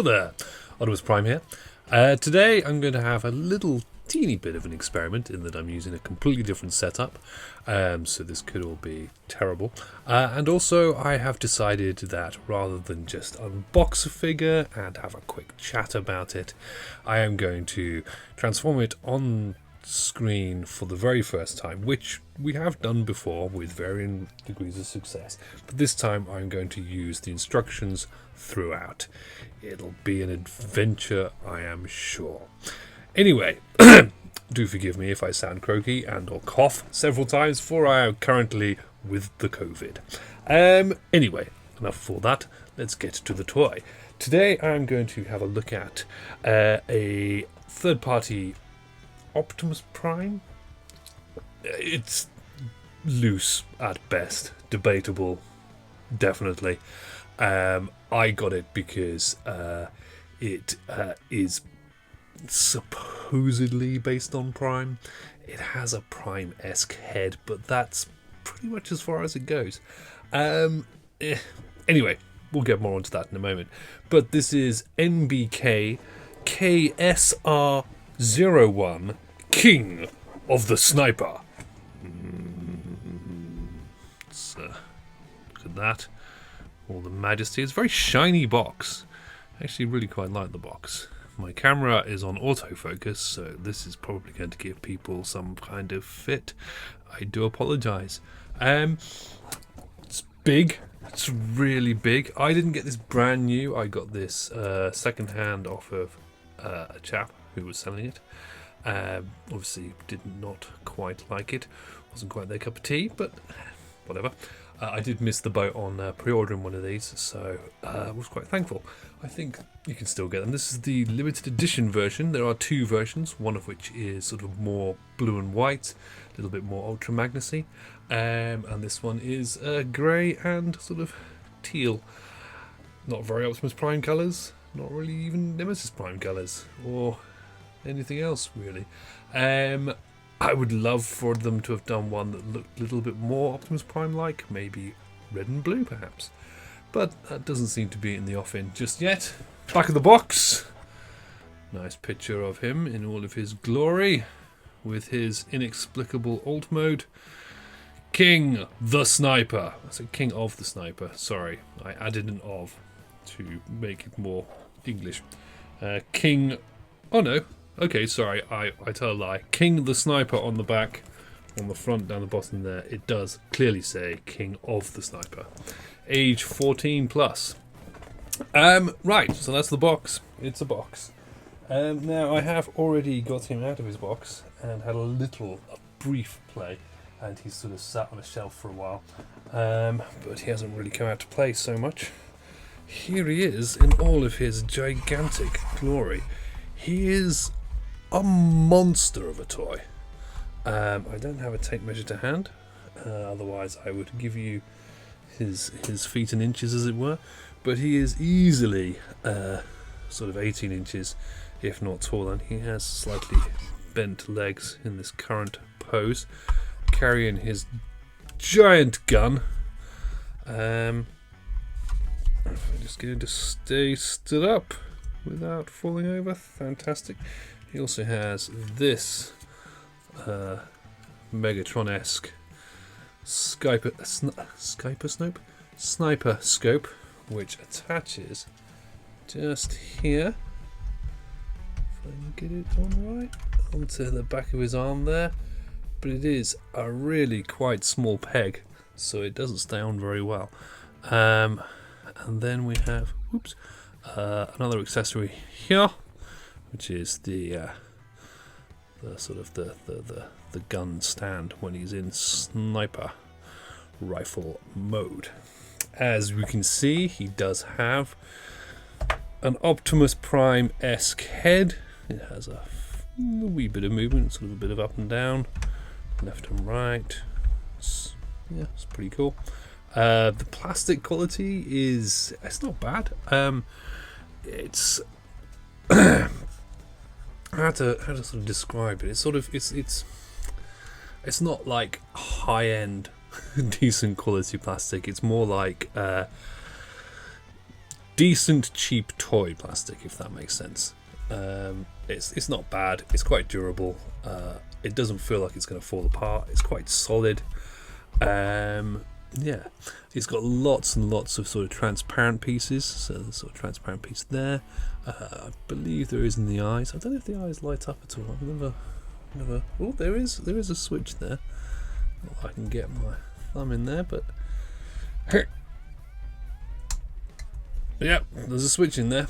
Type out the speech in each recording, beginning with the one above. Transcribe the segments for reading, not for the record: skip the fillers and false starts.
there, Optimus Prime here. Today I'm going to have a little teeny bit of an experiment in that I'm using a completely different setup, so this could all be terrible. And also I have decided that rather than just unbox a figure and have a quick chat about it, I am going to transform it on screen for the very first time, which we have done before with varying degrees of success, but this time I'm going to use the instructions throughout. It'll be an adventure, I am sure. Anyway, do forgive me if I sound croaky and or cough several times, for I am currently with the COVID. Anyway, enough of all that, let's get to the toy. Today I'm going to have a look at a third-party Optimus Prime. It's loose at best, debatable, definitely. I got it because it is supposedly based on Prime. It has a Prime-esque head, but that's pretty much as far as it goes. Anyway, we'll get more onto that in a moment. But this is NBK K-SR01, King of the Sniper. Look at that. All the majesty. It's a very shiny box. I actually really quite like the box. My camera is on autofocus, so this is probably going to give people some kind of fit. I do apologise. It's big. It's really big. I didn't get this brand new. I got this second hand off of a chap who was selling it. Obviously did not quite like it. Wasn't quite their cup of tea, but whatever. I did miss the boat on pre-ordering one of these, so I was quite thankful. I think you can still get them. This is the limited edition version. There are two versions, one of which is sort of more blue and white, a little bit more ultra magnusy, and this one is grey and sort of teal. Not very Optimus Prime colours, not really even Nemesis Prime colours, or anything else really. I would love for them to have done one that looked a little bit more Optimus Prime like, maybe red and blue perhaps, but that doesn't seem to be in the offing just yet. Back of the box, nice picture of him in all of his glory with his inexplicable alt mode. King the Sniper. I said King of the Sniper, sorry, I added an of to make it more English. King, oh no, okay, sorry, I tell a lie. King the Sniper on the back, on the front, down the bottom there, it does clearly say King of the Sniper. Age 14 plus. Right, so that's the box. It's a box. Now, I have already got him out of his box and had a brief play, and he's sort of sat on a shelf for a while. But he hasn't really come out to play so much. Here he is in all of his gigantic glory. He is a monster of a toy. I don't have a tape measure to hand, otherwise I would give you his feet in inches, as it were, but he is easily sort of 18 inches, if not taller, and he has slightly bent legs in this current pose, carrying his giant gun. I'm just going to stay stood up without falling over. Fantastic. He also has this Megatron-esque sniper scope, which attaches just here, if I can get it on right, onto the back of his arm there, but it is a really quite small peg, so it doesn't stay on very well. And then we have another accessory here, which is the sort of the gun stand when he's in sniper rifle mode. As we can see, he does have an Optimus Prime-esque head. It has a wee bit of movement, sort of a bit of up and down, left and right. It's pretty cool. The plastic quality it's not bad. It's how to sort of describe it. It's sort of it's not like high end decent quality plastic. It's more like decent cheap toy plastic, if that makes sense. It's not bad. It's quite durable. It doesn't feel like it's going to fall apart. It's quite solid. Yeah, it's got lots and lots of sort of transparent pieces. So there's sort of transparent piece there. I believe there is in the eyes. I don't know if the eyes light up at all. I've never. Oh, there is a switch there. Well, I can get my thumb in there, but yeah, there's a switch in there.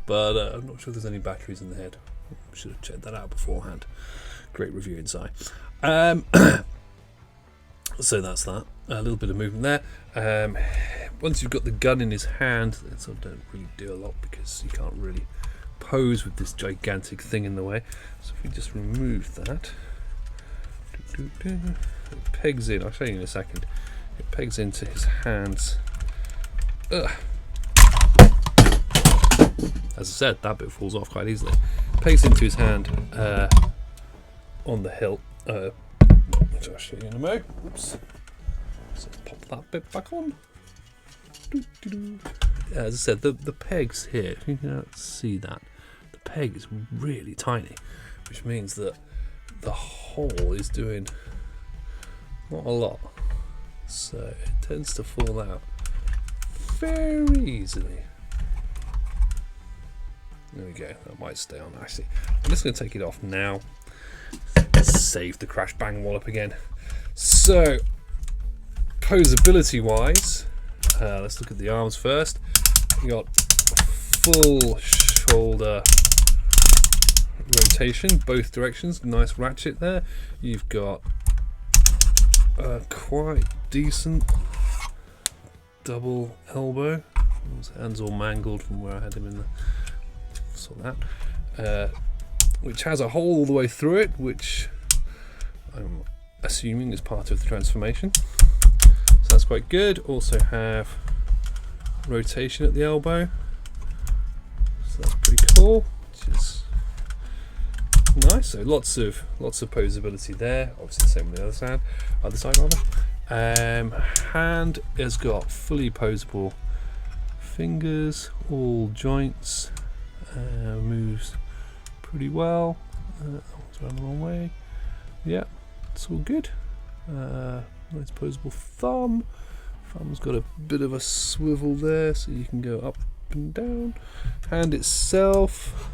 But I'm not sure there's any batteries in the head. Should have checked that out beforehand. Great review inside. So that's that. A little bit of movement there. Once you've got the gun in his hand, it sort of don't really do a lot because you can't really pose with this gigantic thing in the way. So if we just remove that, it pegs in. I'll show you in a second. It pegs into his hands. Ugh. As I said, that bit falls off quite easily. Pegs into his hand on the hilt, which I'll show you in a moment. Oops. So pop that bit back on. As I said, the pegs here, if you can see that, the peg is really tiny, which means that the hole is doing not a lot. So it tends to fall out very easily. There we go, that might stay on actually. I'm just going to take it off now. Save the crash bang wallop again. So, posability wise, let's look at the arms first. You got full shoulder rotation, both directions, nice ratchet there. You've got a quite decent double elbow. His hands all mangled from where I had him in the. Saw that. Which has a hole all the way through it, which I'm assuming is part of the transformation. So that's quite good. Also have rotation at the elbow. So that's pretty cool. Which is nice. So lots of posability there. Obviously the same on the other side rather. Hand has got fully posable fingers, all joints. Moves pretty well. Around the wrong way. Yeah, it's all good. Nice posable thumb. Thumb's got a bit of a swivel there, so you can go up and down. Hand itself,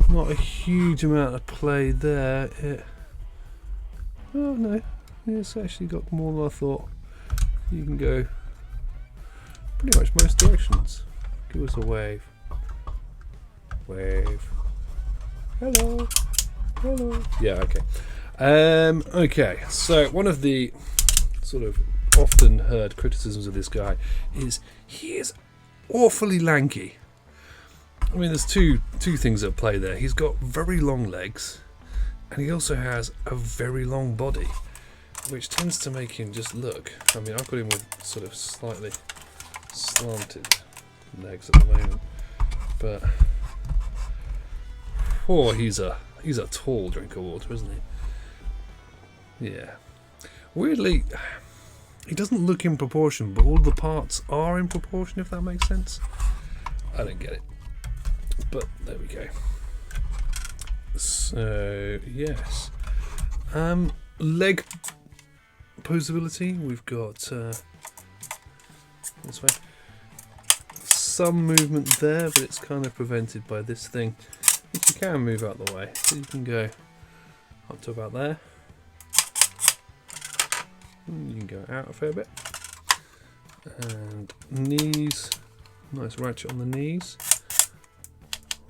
not a huge amount of play there. Oh no, it's actually got more than I thought. You can go pretty much most directions. Give us a wave. Wave. Hello. Hello. Yeah, okay. Okay, so one of the sort of often heard criticisms of this guy is he is awfully lanky. I mean, there's two things at play there. He's got very long legs, and he also has a very long body, which tends to make him just look. I mean, I've got him with sort of slightly slanted legs at the moment, but oh, he's a tall drink of water, isn't he? Yeah. Weirdly, he doesn't look in proportion, but all the parts are in proportion, if that makes sense. I don't get it. But there we go. So, yes. Leg posability, we've got this way. Some movement there, but it's kind of prevented by this thing. Which you can move out the way, so you can go up to about there. You can go out a fair bit. And knees, nice ratchet on the knees.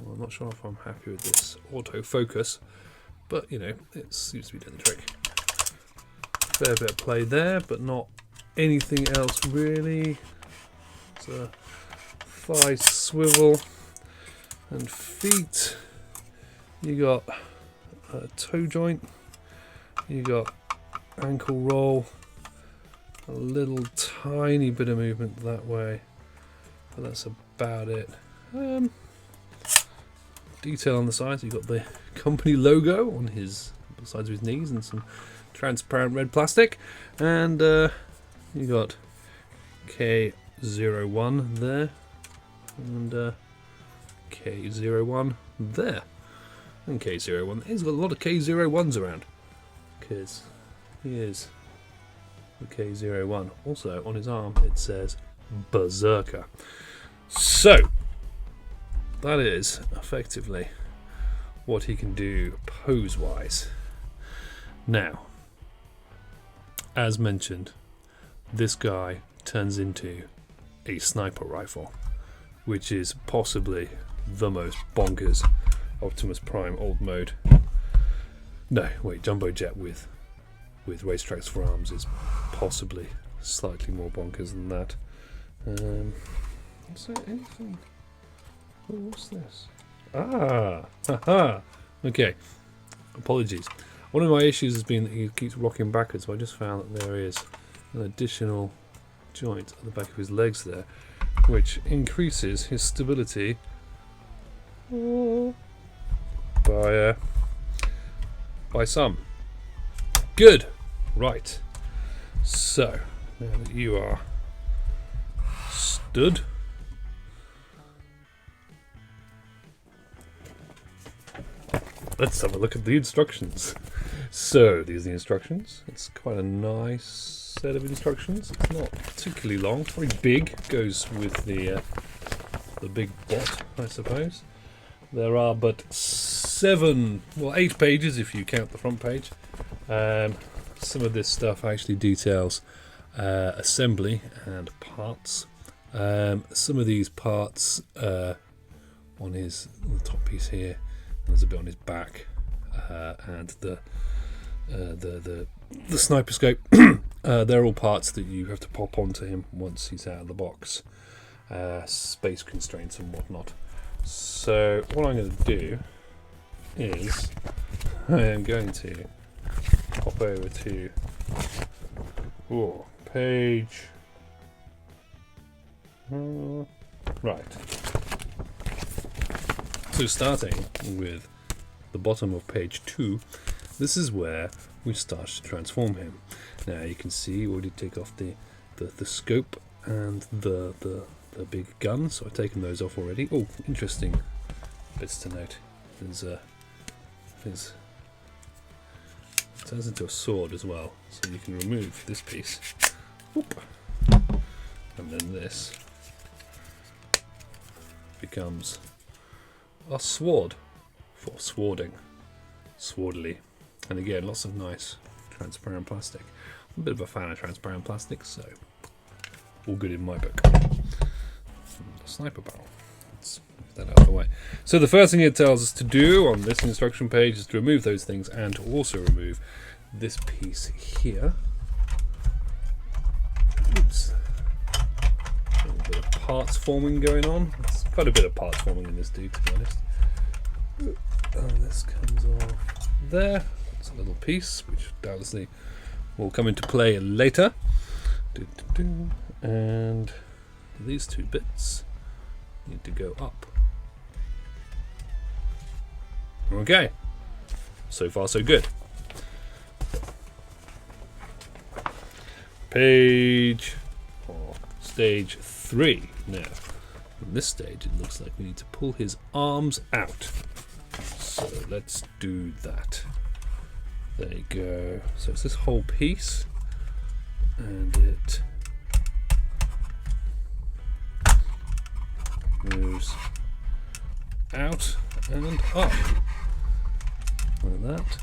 Well, I'm not sure if I'm happy with this autofocus, but you know, it seems to be doing the trick. Fair bit of play there, but not anything else really. It's a thigh swivel and feet. You got a toe joint, you got ankle roll, a little tiny bit of movement that way, but that's about it. Detail on the sides, you've got the company logo on his sides of his knees and some transparent red plastic, and you got K-SR01 there, and K-01 there. And K-01, he's got a lot of K-01s around, because he is the K-01. Also, on his arm it says Berserker. So, that is effectively what he can do pose-wise. Now, as mentioned, this guy turns into a sniper rifle, which is possibly the most bonkers Optimus Prime old mode. No, wait, Jumbo Jet with racetracks for arms is possibly slightly more bonkers than that. Is there anything? Oh, what's this? Ah, haha. Okay, apologies. One of my issues has been that he keeps rocking backwards, so I just found that there is an additional joint at the back of his legs there, which increases his stability by some. Good. Right. So now that you are stood, let's have a look at the instructions. So these are the instructions. It's quite a nice set of instructions. It's not particularly long. It's very big. Goes with the big bot, I suppose. There are but 8 pages if you count the front page. Some of this stuff actually details assembly and parts. Some of these parts on the top piece here, and there's a bit on his back, and the sniper scope. They're all parts that you have to pop onto him once he's out of the box. Space constraints and whatnot. So what I'm going to do is I am going to hop over to page right. So starting with the bottom of page 2, this is where we start to transform him. Now you can see we already take off the scope and the big gun, so I've taken those off already. Oh, interesting bits to note. It turns into a sword as well, so you can remove this piece. Whoop. And then this becomes a sword for swording. Swordly. And again, lots of nice transparent plastic. I'm a bit of a fan of transparent plastic, so all good in my book. The sniper barrel. Let's move that out of the way. So the first thing it tells us to do on this instruction page is to remove those things and to also remove this piece here. Oops. A little bit of parts forming going on. There's quite a bit of parts forming in this dude, to be honest. And this comes off there. It's a little piece which doubtlessly will come into play later. And these two bits need to go up. Okay, so far so good. Page or stage 3 now. In this stage it looks like we need to pull his arms out. So let's do that. There you go. So it's this whole piece, and it moves out and up like that.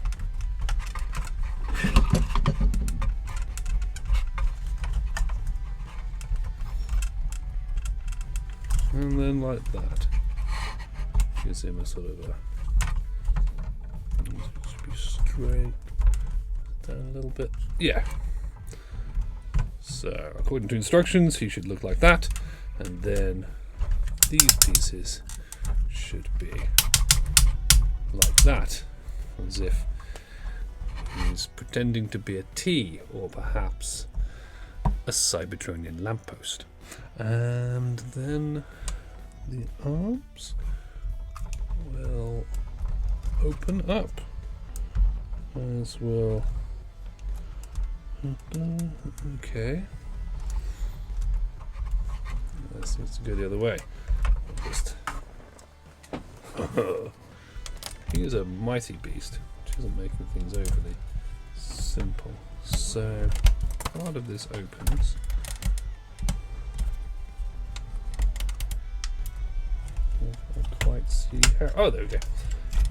And then like that. Gives him a sort of a, should be straight down a little bit. Yeah. So according to instructions he should look like that, and then these pieces should be like that, as if he's pretending to be a T or perhaps a Cybertronian lamppost. And then the arms will open up, as will. Okay. That seems to go the other way. just... he is a mighty beast, which isn't making things overly simple. So part of this opens. I can't quite see how. Oh, there we go.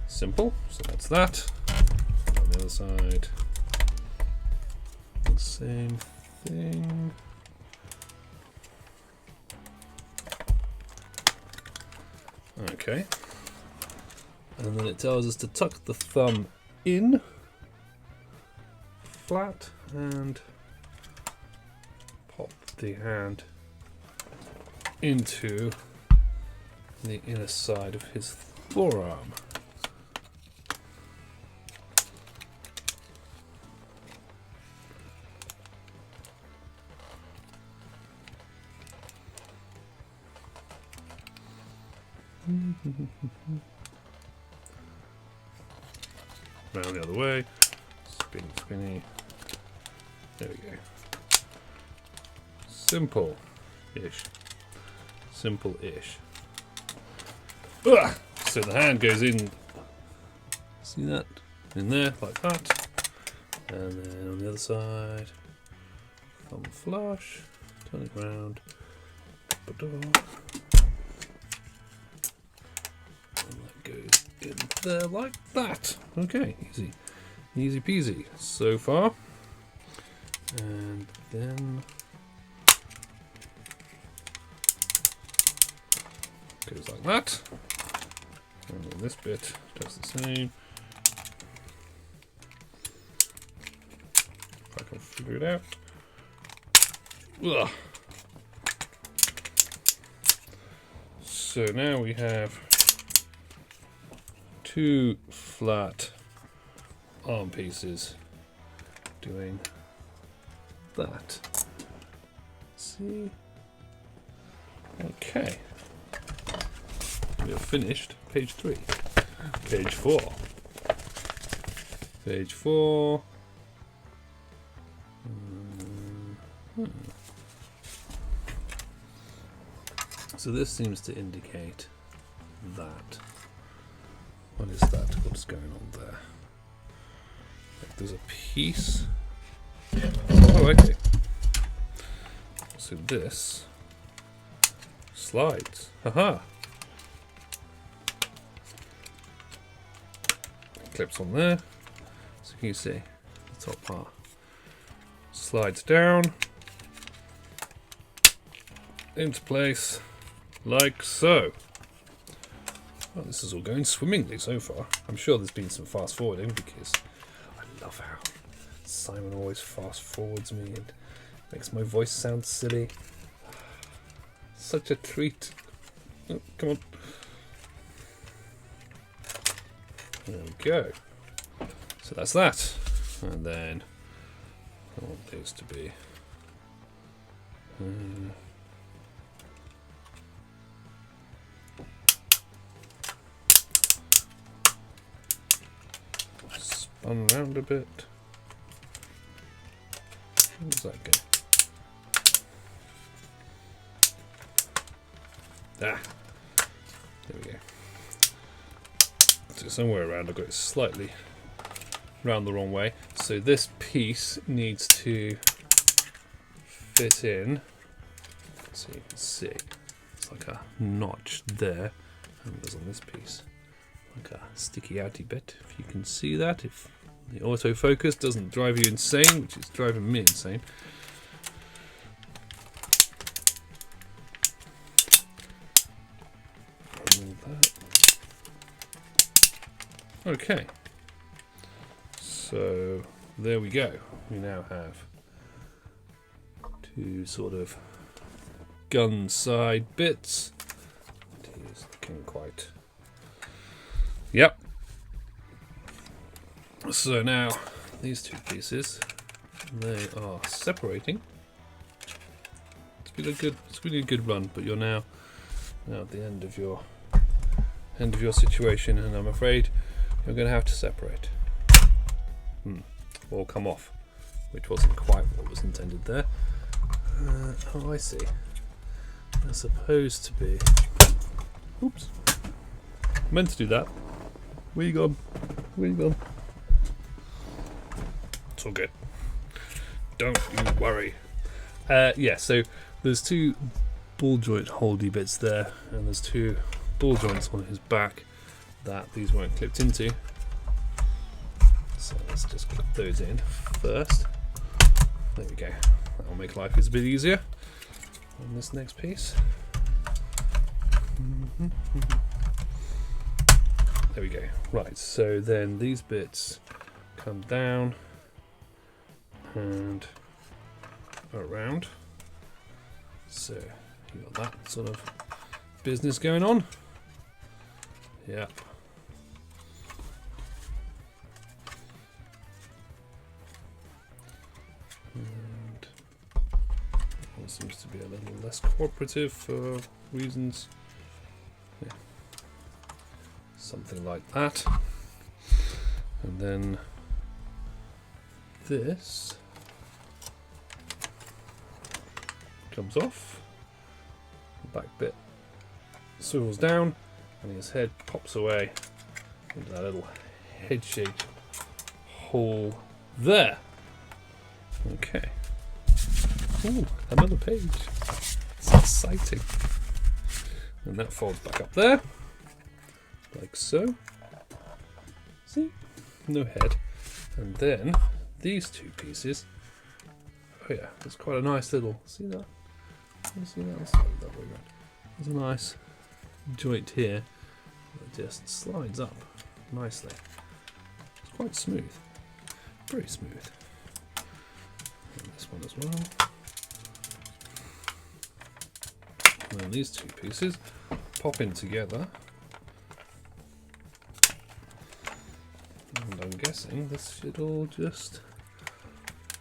Simple. So that's that. On the other side, the same thing. Okay. And then it tells us to tuck the thumb in flat and pop the hand into the inner side of his forearm. Round the other way. Spinny, spinny. There we go. Simple-ish. Simple-ish. Ugh! So the hand goes in. See that? In there, like that. And then on the other side, thumb flush. Turn it round. Goes in there like that. Okay, easy peasy so far. And then goes like that. And then this bit does the same. If I can figure it out. Ugh. So now we have two flat arm pieces doing that. See? Okay. We have finished page 3. Page 4. Page 4. So this seems to indicate that. What is that? What's going on there? There's a piece. Oh, okay. So this slides. Haha. Clips on there. So you can see the top part slides down into place like so. Well, this is all going swimmingly so far. I'm sure there's been some fast forwarding because I love how Simon always fast forwards me and makes my voice sound silly. Such a treat. Oh, come on. There we go. So that's that. And then I want these to be spun round a bit. How does that go? Ah, there we go. So somewhere around I've got it slightly round the wrong way. So this piece needs to fit in. So you can see it's like a notch there, and there's on this piece like a sticky outy bit. If you can see that, if the autofocus doesn't drive you insane, which is driving me insane. Okay, so there we go. We now have two sort of gun side bits. It is looking quite. Yep. So now these two pieces, they are separating. It's been a good run, but you're now at the end of your situation, and I'm afraid you're going to have to separate. Or come off, which wasn't quite what was intended there. Oh, I see. They're supposed to be Oops. Meant to do that. Where you gone? Where you gone? It's all good. Don't you worry. Yeah, so there's two ball joint holdy bits there, and there's two ball joints on his back that these weren't clipped into. So let's just clip those in first. There we go. That will make life a bit easier on this next piece. There we go. Right, so then these bits come down and around. So you got that sort of business going on. Yep. And it seems to be a little less cooperative for reasons. Yeah. Something like that. And then this comes off. The back bit swivels down and his head pops away into that little head-shaped hole there. Okay. Ooh, another page. It's exciting. And that folds back up there, like so. See? No head. And then these two pieces. Oh yeah, there's quite a nice little. See that? You see that? Let's slide that way around. There's a nice joint here that just slides up nicely. It's quite smooth. Very smooth. And this one as well. And then these two pieces pop in together. And I'm guessing this should all just...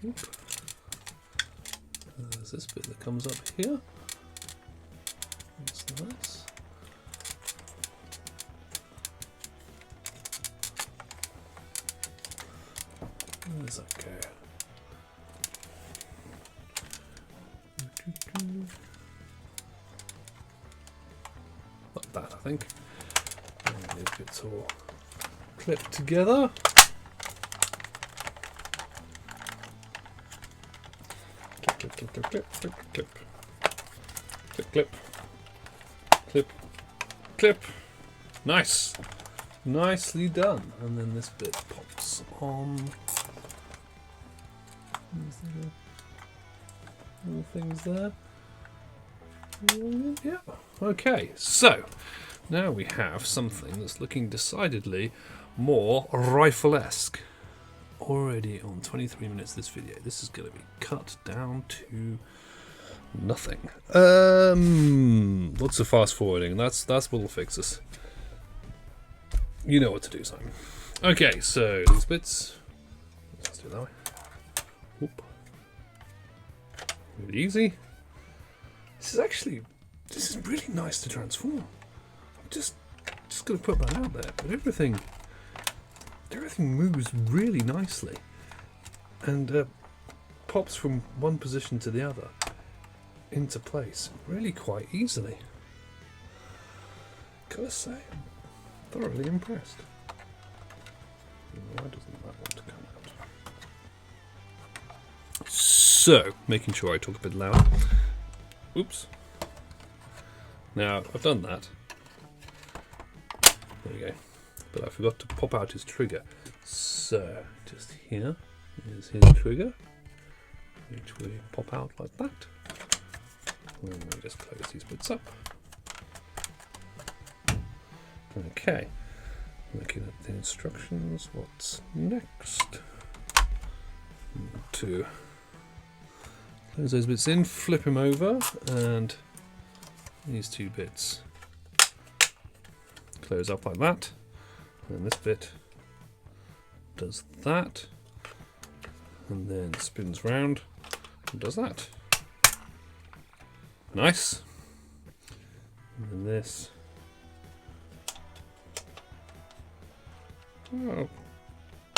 Whoop. There's this bit that comes up here. That's nice. Where does that go? Like that, I think. And these bits all clipped together. Clip, clip, clip, clip, clip, clip, clip, clip, clip, clip. Nice, nicely done. And then this bit pops on. Little things there. Yeah. Okay. So now we have something that's looking decidedly more rifle-esque. Already on 23 minutes this video. This is going to be cut down to nothing. Lots of fast forwarding. That's what will fix us. You know what to do, Simon. Okay, so these bits. Let's do it that way. Whoop. Really easy. This is really nice to transform. I'm just going to put that out there. But everything moves really nicely and pops from one position to the other into place really quite easily. Gotta say, I'm thoroughly impressed. Why doesn't that want to come out? So, making sure I talk a bit loud. Oops. Now, I've done that. There we go. But I forgot to pop out his trigger. So, just here is his trigger, which we pop out like that. And then we just close these bits up. Okay. Looking at the instructions, what's next? To close those bits in, flip him over, and these two bits close up like that. And this bit does that, and then spins round and does that. Nice. And then this. Oh,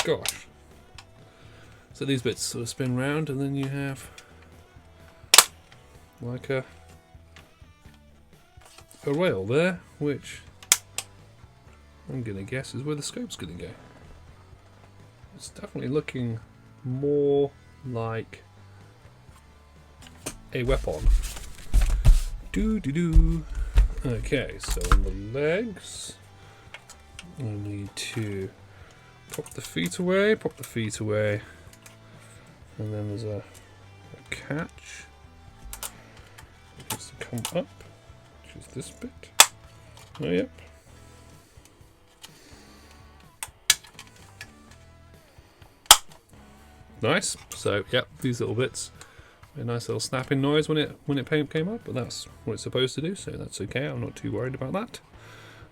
gosh. So these bits sort of spin round, and then you have like a a rail there, which I'm going to guess is where the scope's going to go. It's definitely looking more like a weapon. Doo-doo-doo. Okay, so on the legs, I need to pop the feet away, and then there's a catch. It needs to come up, which is this bit. Oh, yep. Nice. So, yep, these little bits. A nice little snapping noise when it came up, but that's what it's supposed to do, so that's okay. I'm not too worried about that.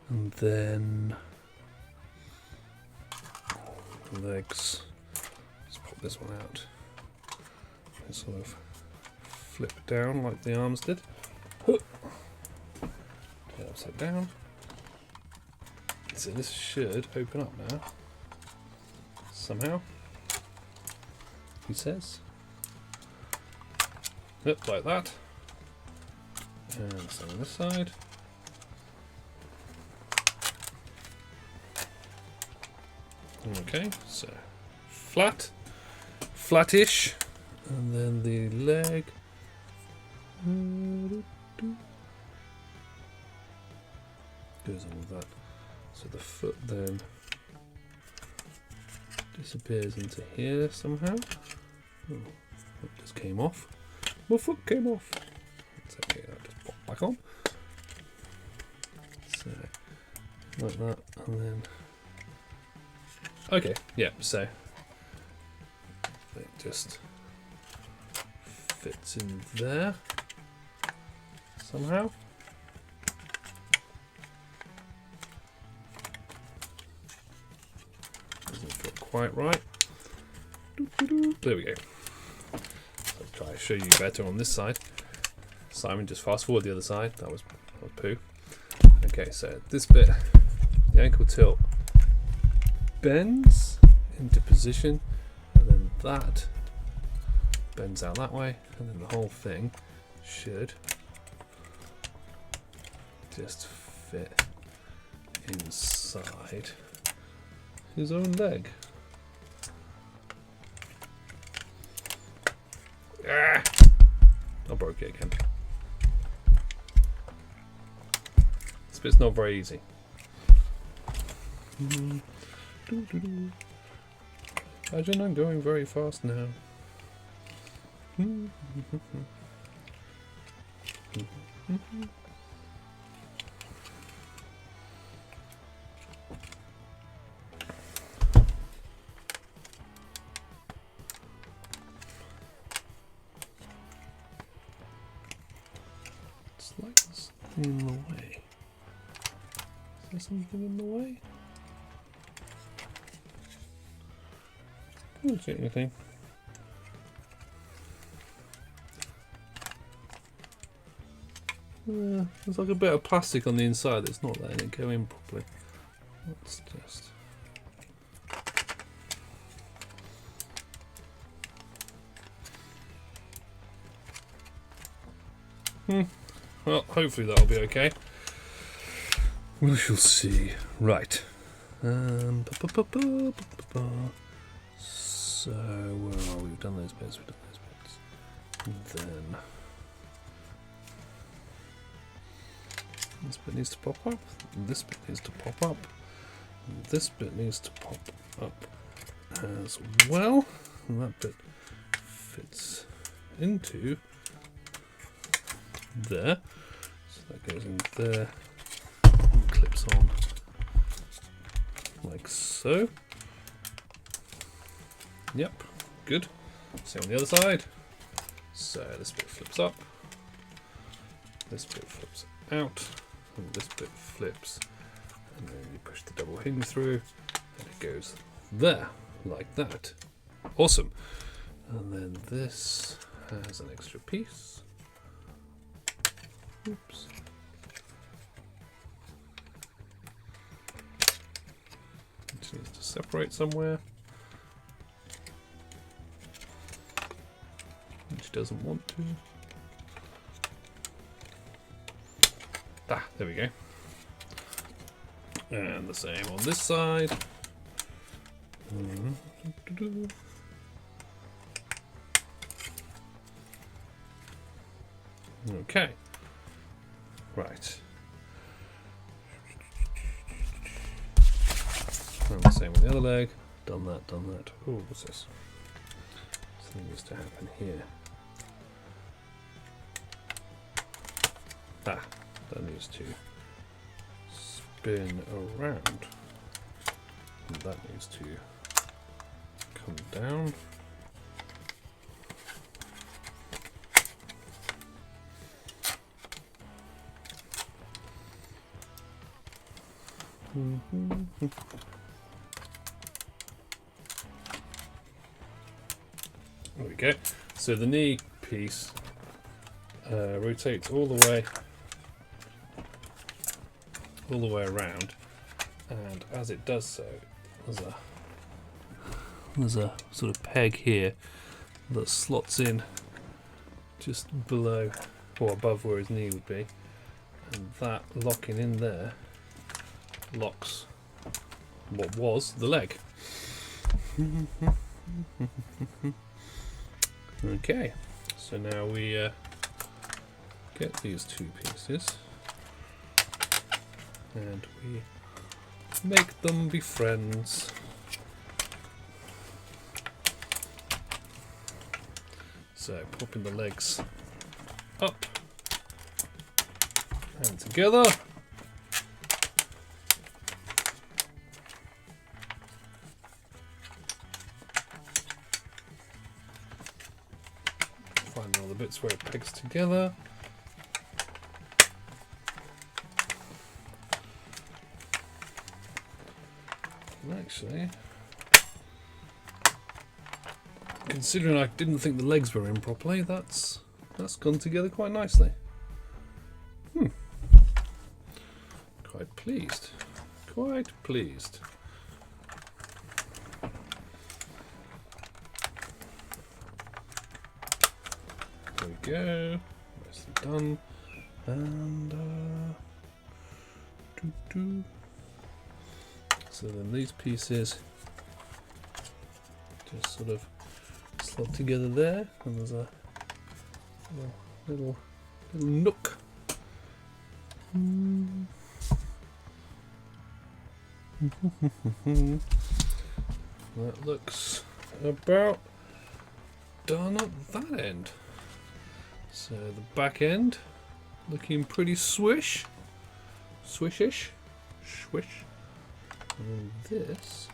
And then legs. Let's pop this one out. And sort of flip down like the arms did. Turn upside down. So this should open up now. Somehow. He says. Yep, like that. And same on this side. Okay, so flattish, and then the leg. Goes on with that. So the foot then disappears into here somehow. Oh, it just came off. My foot came off. It's okay, I'll just pop back on. So, like that, and then... Okay, yeah, so... It just fits in there. Somehow. Doesn't feel quite right. There we go. Try to show you better on this side. Simon, just fast forward the other side. That was poo. Okay, so this bit, the ankle tilt bends into position, and then that bends out that way, and then the whole thing should just fit inside his own leg. Ah! I broke it again. This bit's not very easy. Imagine I'm going very fast now. It's like there's something in the way. Is there something in the way? I don't see anything. There's like a bit of plastic on the inside that's not letting it go in properly. Let's just... Well, hopefully that'll be okay. We shall see. Right. So, where are we? We've done those bits, And then... this bit needs to pop up, this bit needs to pop up, and this bit needs to pop up as well, and that bit fits into there, so that goes in there and clips on like so. Yep, good. Same on the other side. So this bit flips up, this bit flips out, and this bit flips, and then you push the double hinge through, and it goes there, like that. Awesome. And then this has an extra piece. Oops. It needs to separate somewhere, which doesn't want to. Ah, there we go. And the same on this side. Okay. Right. And the same with the other leg. Done that, done that. Oh, what's this? Something needs to happen here. Ah, that needs to spin around. And that needs to come down. There we go. So the knee piece rotates all the way around, and as it does so, there's a sort of peg here that slots in just below or above where his knee would be, and that locking in there locks what was the leg. Okay, so now we get these two pieces and we make them be friends. So popping the legs up and together. Finding all the bits where it pegs together. And actually, considering I didn't think the legs were in properly, that's gone together quite nicely. Quite pleased. Quite pleased. There we go. Nicely done. And so then these pieces just sort of slot together there, and there's a little nook. That looks about done at that end. So the back end looking pretty swishish. Swish. And this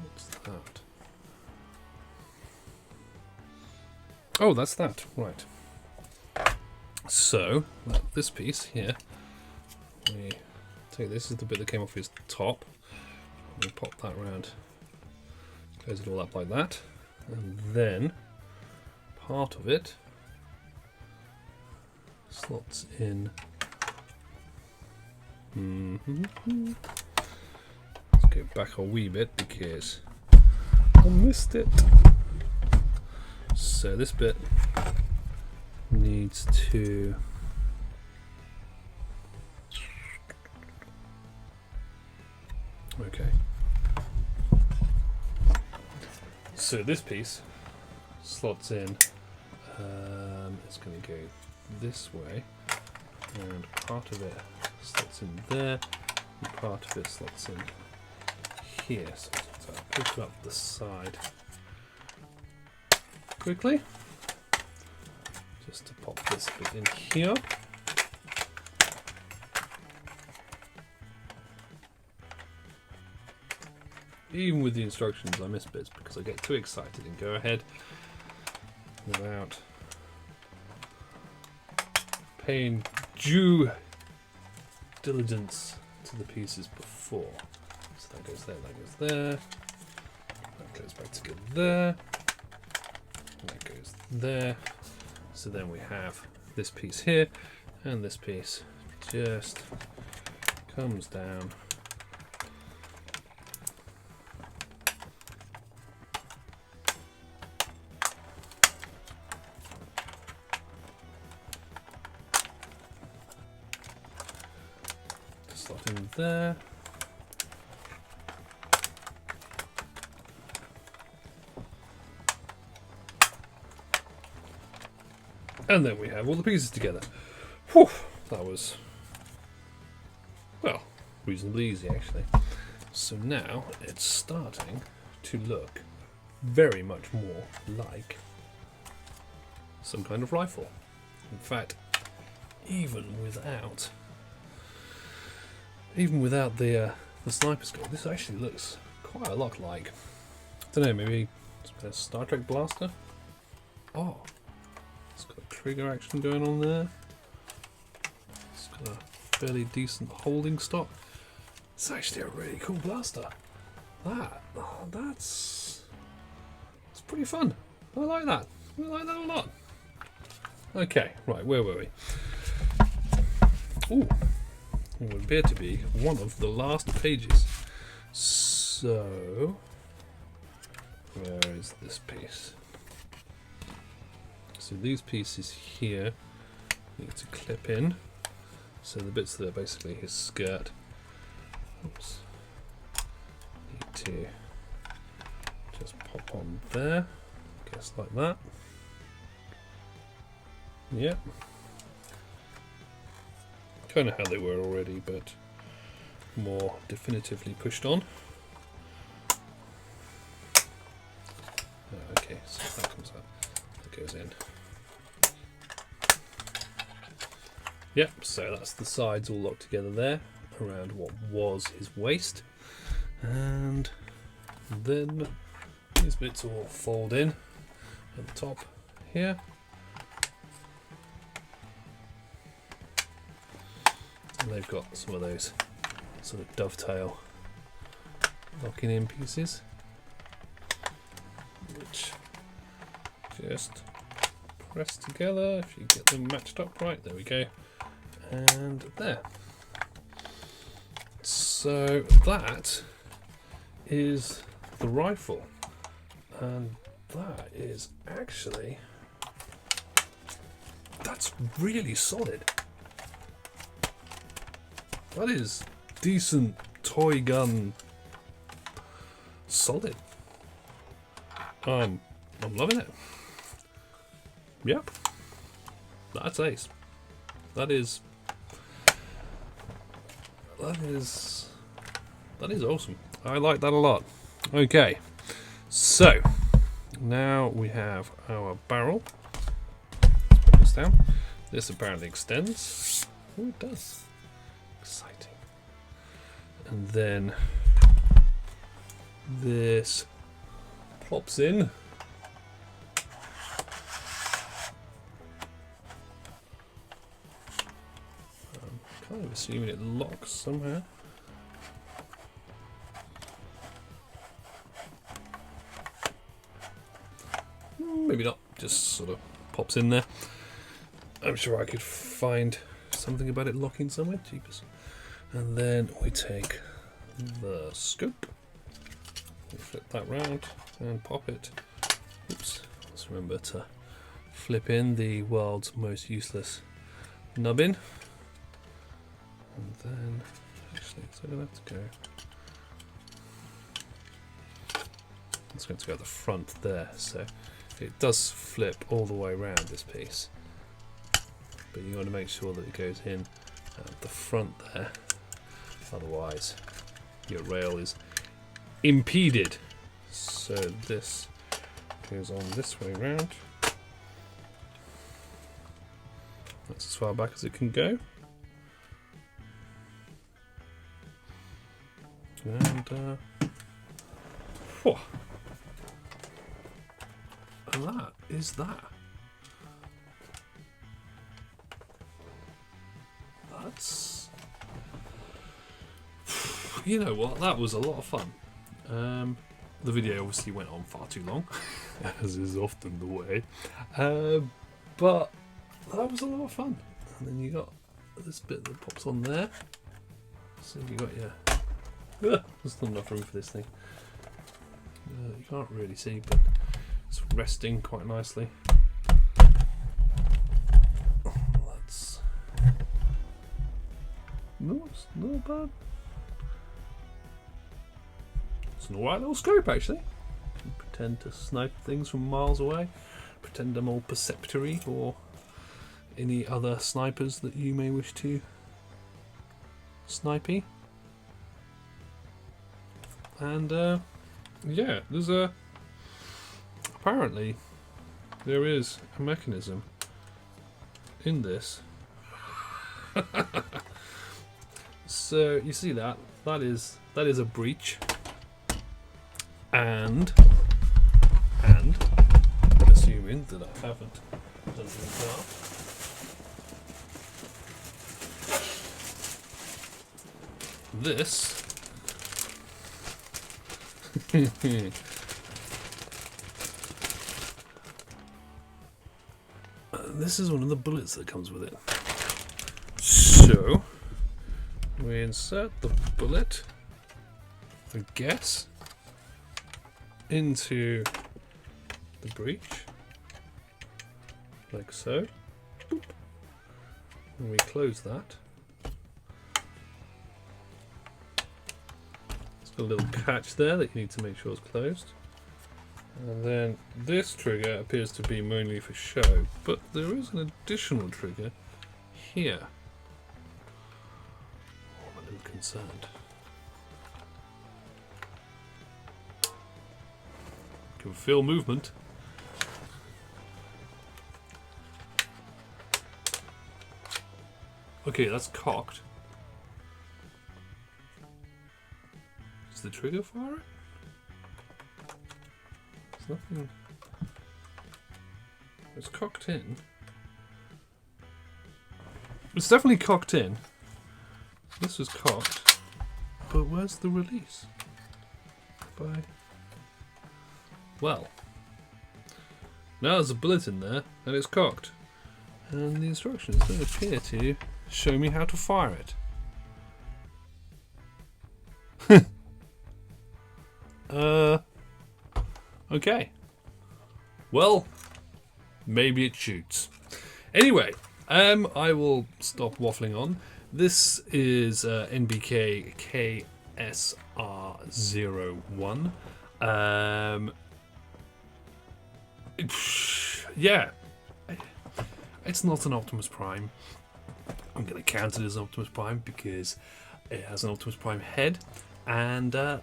what's that? Oh, that's that, right. So this piece here, we take this is the bit that came off his top. We pop that around, close it all up like that, and then part of it slots in. Let's go back a wee bit because I missed it. So this bit needs to okay. So this piece slots in. It's going to go this way, and part of it slots in there, and part of it slots in here. So I'll put it up the side quickly, just to pop this bit in here. Even with the instructions, I miss bits because I get too excited and go ahead without paying due diligence to the pieces before. So that goes there, that goes there, that goes back together there, and that goes there. So then we have this piece here, and this piece just comes down slot in there. And then we have all the pieces together. Whew, that was, well, reasonably easy actually. So now it's starting to look very much more like some kind of rifle. In fact, even without the sniper scope, this actually looks quite a lot like, I don't know, maybe a Star Trek blaster. Oh, it's got trigger action going on there. It's got a fairly decent holding stock. It's actually a really cool blaster. That's pretty fun. I like that. I like that a lot. Okay, right, where were we? Ooh, it would appear to be one of the last pages. So, where is this piece? So these pieces here need to clip in. So the bits that are basically his skirt. Oops. Need to just pop on there. Guess like that. Yep. Kind of how they were already, but more definitively pushed on. Okay, so that comes out. That goes in. Yep, so that's the sides all locked together there around what was his waist. And then these bits all fold in at the top here. And they've got some of those sort of dovetail locking in pieces, which just press together if you get them matched up right. There we go. And there. So that is the rifle, and that is actually, that's really solid. That is decent toy gun solid. I'm loving it. Yep. That's ace. That is awesome. I like that a lot. Okay. So now we have our barrel. Let's put this down. This apparently extends. Oh, it does. Exciting. And then this plops in. I'm kind of assuming it locks somehow. Maybe not, just sort of pops in there. I'm sure I could find something about it locking somewhere. Jeepers. And then we take the scope, we flip that round and pop it. Oops, let's remember to flip in the world's most useless nubbin. And then, actually, it's going to have to go. It's going to go at the front there, so it does flip all the way around this piece. But you want to make sure that it goes in at the front there. Otherwise, your rail is impeded. So this goes on this way round. That's as far back as it can go. And whew. And that is that. That's, you know what, that was a lot of fun. The video obviously went on far too long, as is often the way, but that was a lot of fun. And then you got this bit that pops on there, so you got your, there's not enough room for this thing. You can't really see, but it's resting quite nicely. No, it's not bad. It's an alright little scope, actually. You can pretend to snipe things from miles away. Pretend I'm all perceptory or any other snipers that you may wish to snipey. And yeah, there's apparently there is a mechanism in this. So you see that is a breech, and assuming that I haven't done anything else. This this is one of the bullets that comes with it. So we insert the bullet, I guess, into the breech, like so. Boop. And we close that. A little catch there that you need to make sure is closed, and then this trigger appears to be mainly for show, but there is an additional trigger here. Oh, I'm a little concerned. Can feel movement. Okay, that's cocked. The trigger for it? There's nothing. It's cocked in. It's definitely cocked in. This was cocked. But where's the release? Well. Now there's a bullet in there and it's cocked. And the instructions don't appear to show me how to fire it. Okay. Well, maybe it shoots. Anyway, I will stop waffling on. This is NBK K-SR01. Yeah, it's not an Optimus Prime. I'm going to count it as an Optimus Prime because it has an Optimus Prime head, and I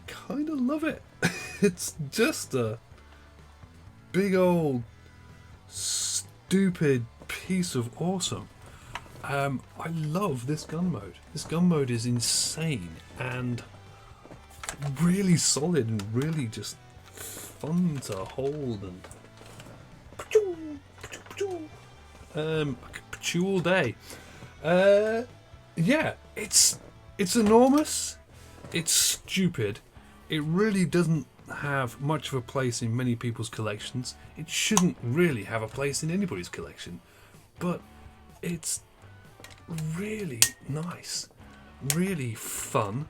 kind of love it. It's just a big old stupid piece of awesome. I love this gun mode. This gun mode is insane and really solid and really just fun to hold, and I could chew all day. Yeah, it's enormous. It's stupid. It really doesn't have much of a place in many people's collections. It shouldn't really have a place in anybody's collection. But it's really nice. Really fun.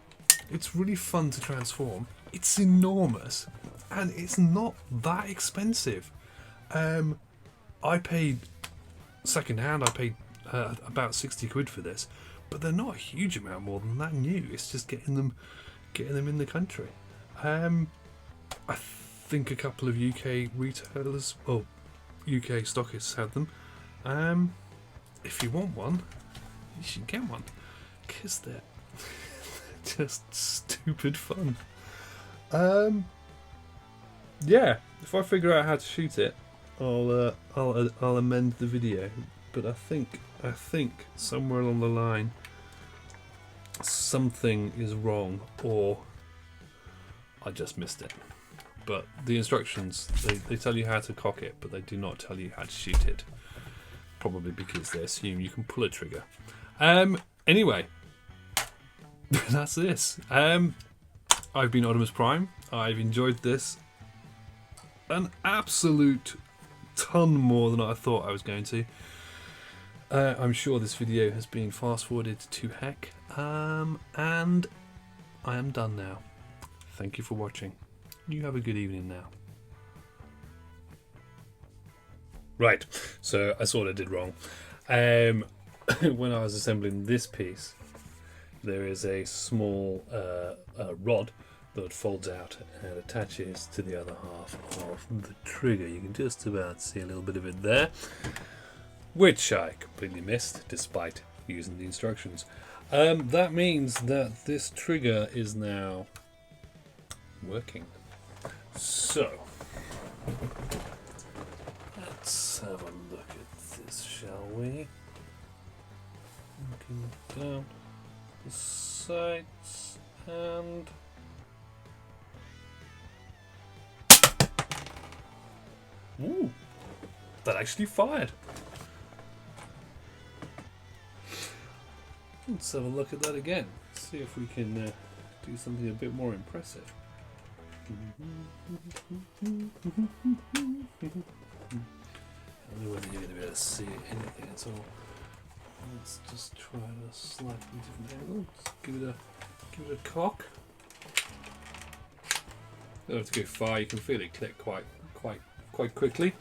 It's really fun to transform. It's enormous. And it's not that expensive. I paid second hand. I paid about 60 quid for this. But they're not a huge amount more than that new. It's just getting them in the country. I think a couple of UK retailers or UK stockists had them. If you want one, you should get one because they're just stupid fun. Yeah, if I figure out how to shoot it, I'll amend the video. But I think somewhere along the line something is wrong, or I just missed it. But the instructions, they tell you how to cock it, but they do not tell you how to shoot it. Probably because they assume you can pull a trigger. Anyway, that's this. I've been Optimus Prime. I've enjoyed this an absolute ton more than I thought I was going to. I'm sure this video has been fast forwarded to heck, and I am done now. Thank you for watching. You have a good evening now. Right, so I sort of did wrong. When I was assembling this piece, there is a small rod that folds out and attaches to the other half of the trigger. You can just about see a little bit of it there, which I completely missed despite using the instructions. That means that this trigger is now working. So let's have a look at this, shall we? Looking down the sights and ooh, that actually fired. Let's have a look at that again. See if we can do something a bit more impressive. I don't know whether you're going to be able to see anything at all. Let's just try a slightly different angle. Just give it a cock. Don't have to go far. You can feel it click quite quickly.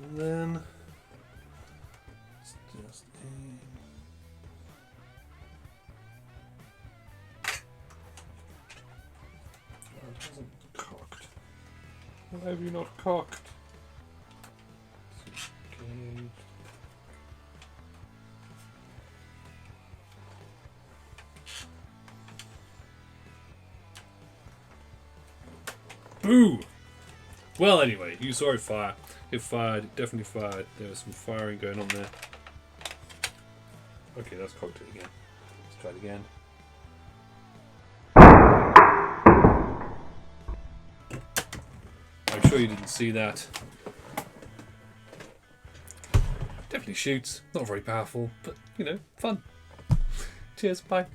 And then let's just aim. Oh, it hasn't cocked. Why have you not cocked? Okay. Boo! Well, anyway, you saw it fire. It fired. It definitely fired. There was some firing going on there. Okay, that's cocked it again. Let's try it again. I'm sure you didn't see that. Definitely shoots. Not very powerful, but, you know, fun. Cheers, bye.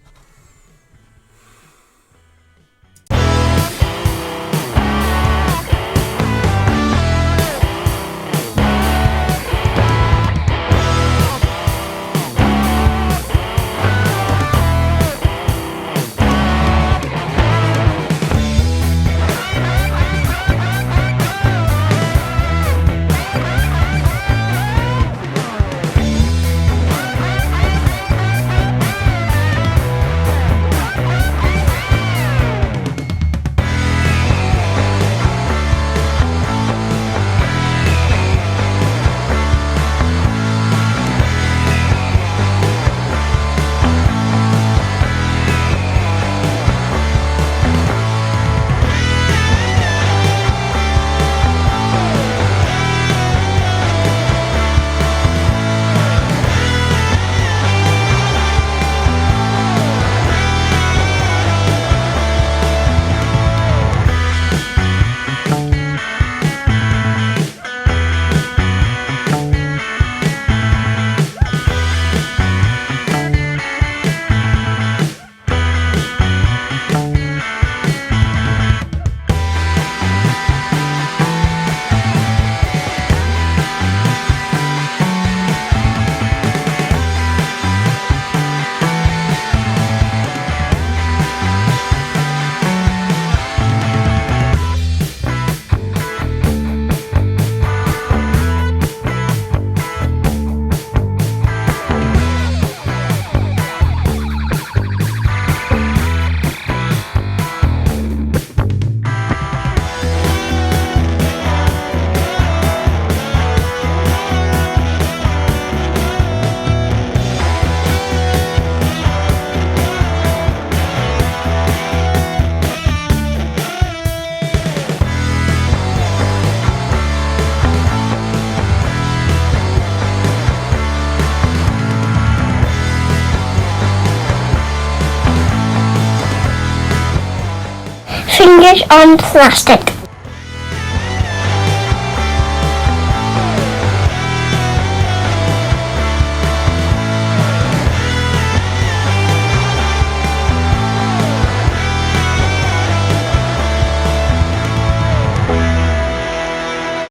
Fingers on plastic.